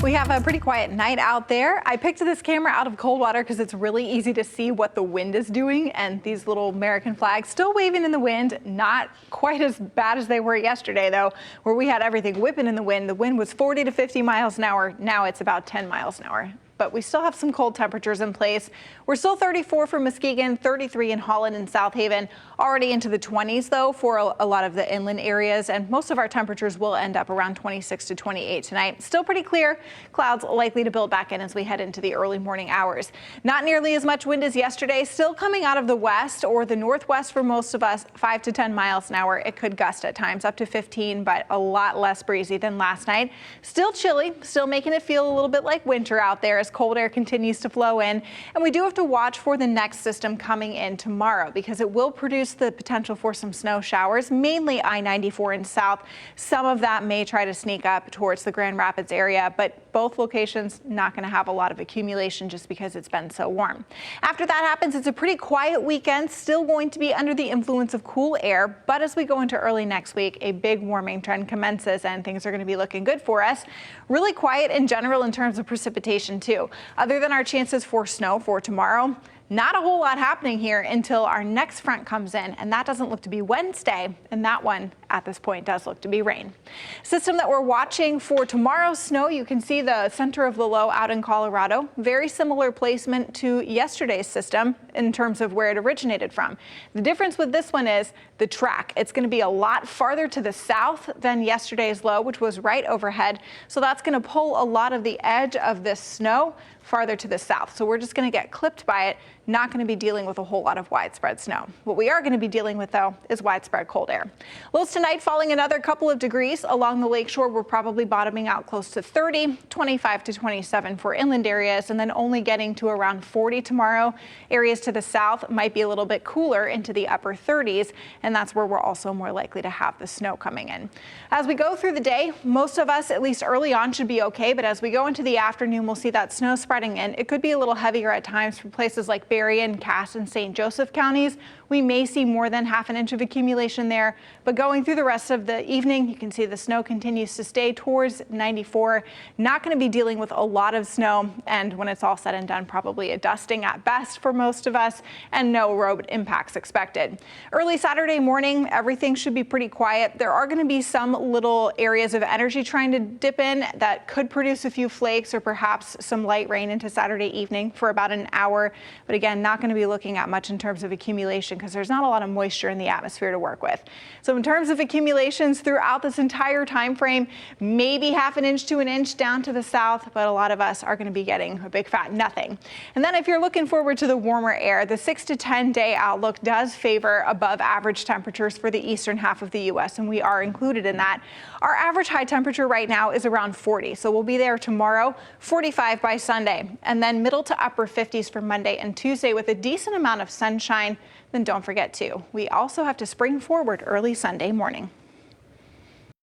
We have a pretty quiet night out there. I picked this camera out of cold water because it's really easy to see what the wind is doing, and these little American flags still waving in the wind. Not quite as bad as they were yesterday, though, where we had everything whipping in the wind. The wind was 40 to 50 miles an hour. Now it's about 10 miles an hour. But we still have some cold temperatures in place. We're still 34 for Muskegon, 33 in Holland and South Haven, already into the 20s, though, for a lot of the inland areas. And most of our temperatures will end up around 26 to 28 tonight. Still pretty clear. Clouds likely to build back in as we head into the early morning hours. Not nearly as much wind as yesterday. Still coming out of the west or the northwest for most of us, 5 to 10 miles an hour. It could gust at times up to 15, but a lot less breezy than last night. Still chilly, still making it feel a little bit like winter out there as cold air continues to flow in. And we do have to watch for the next system coming in tomorrow because it will produce the potential for some snow showers, mainly I-94 and south. Some of that may try to sneak up towards the Grand Rapids area, but both locations not going to have a lot of accumulation just because it's been so warm. After that happens, it's a pretty quiet weekend, still going to be under the influence of cool air. But as we go into early next week, a big warming trend commences and things are going to be looking good for us. Really quiet in general in terms of precipitation, too. Other than our chances for snow for tomorrow, not a whole lot happening here until our next front comes in, and that doesn't look to be Wednesday, and that one at this point does look to be rain. System that we're watching for tomorrow's snow, you can see the center of the low out in Colorado. Very similar placement to yesterday's system in terms of where it originated from. The difference with this one is the track. It's going to be a lot farther to the south than yesterday's low, which was right overhead. So that's going to pull a lot of the edge of this snow farther to the south. So we're just going to get clipped by it, not going to be dealing with a whole lot of widespread snow. What we are going to be dealing with, though, is widespread cold air. Lows tonight falling another couple of degrees along the lakeshore. We're probably bottoming out close to 30, 25 to 27 for inland areas, and then only getting to around 40 tomorrow. Areas to the south might be a little bit cooler into the upper 30s, and that's where we're also more likely to have the snow coming in. As we go through the day, most of us, at least early on, should be okay, but as we go into the afternoon, we'll see that snow spreading in. It could be a little heavier at times for places like Berrien, Cass, and St. Joseph counties. We may see more than half an inch of accumulation there, but going through the rest of the evening, you can see the snow continues to stay towards 94. Not going to be dealing with a lot of snow, and when it's all said and done, probably a dusting at best for most of us, and no road impacts expected. Early Saturday morning, everything should be pretty quiet. There are going to be some little areas of energy trying to dip in that could produce a few flakes or perhaps some light rain into Saturday evening for about an hour. But again, not going to be looking at much in terms of accumulation because there's not a lot of moisture in the atmosphere to work with. So in terms of accumulations throughout this entire time frame, maybe half an inch to an inch down to the south, but a lot of us are going to be getting a big fat nothing. And then if you're looking forward to the warmer air, the 6 to 10 day outlook does favor above average temperatures for the eastern half of the U.S., and we are included in that. Our average high temperature right now is around 40, so we'll be there tomorrow, 45 by Sunday, and then middle to upper 50s for Monday and Tuesday with a decent amount of sunshine. Then don't forget to, we also have to spring forward early Sunday morning.